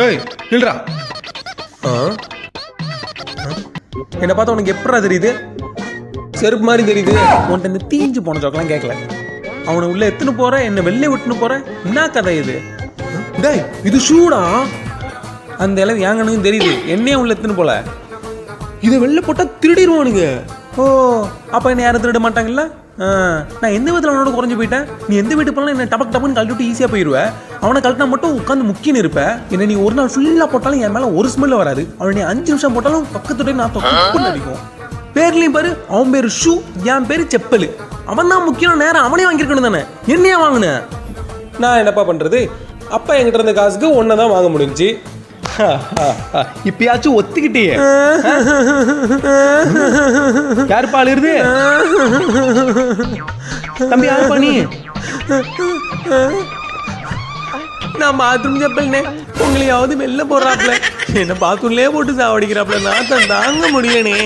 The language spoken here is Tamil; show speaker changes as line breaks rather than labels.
ஏய் நில்றா. என்ன பார்த்தா உனக்கு எப்படா தெரியுது? செருப்பு மாதிரி தெரியுது. உன்கிட்ட இந்த தீஞ்சு போன ஜோக்கெல்லாம் கேட்கல. அவனை உள்ள எத்துன்னு போற, என்ன வெளில விட்டுன்னு போற, என்ன கதை இது? டேய் இது ஷூடா. அந்த இளவு ஏங்கன்னு தெரியுது, என்னையே உள்ள எத்துன்னு போல. இதை வெளில போட்டா திருடிடுவானுங்க. ஓ அப்ப என்ன யாரும் திருட மாட்டாங்கல்ல? நான் எந்த விதத்தில் அவனோட குறைஞ்சு போயிட்டேன்? நீ எந்த வீட்டு போனாலும் என்ன டபக் டபுன்னு கழட்டி விட்டு ஈஸியாக போயிடுவேன். அவனை கழட்டினா மட்டும் உட்காந்து முக்கின்னு இருப்பேன். என்ன நீ ஒரு நாள் ஃபுல்லாக போட்டாலும் என் மேலே ஒரு ஸ்மெல்ல வராது. அவனை நீ 5 நிமிஷம் போட்டாலும் பக்கத்துடைய நான் தொட்டு அடிக்கும். பேர்லையும் பாரு, அவன் பேரு ஷூ, என் பேரு செப்பல். அவன் தான் முக்கியம். நேரம் அவனே வாங்கியிருக்கணும் தானே, என்னையா வாங்கினேன்? நான் என்னப்பா பண்ணுறது? அப்பா என்கிட்ட இருந்த காசுக்கு ஒன்றை தான் வாங்க முடிஞ்சு. இப்பயாச்சும் ஒத்துக்கிட்டே. யார் பால் இருது தம்பி? யார் பண்ணி? நான் பாத்ரூம் செப்பல்னே. உங்களையாவது வெளில போடுறாப்ல, என்ன பாத்ரூம்லயே போட்டு சாவடிக்கிறாப்ல. நான் தான் தாங்க முடியனே.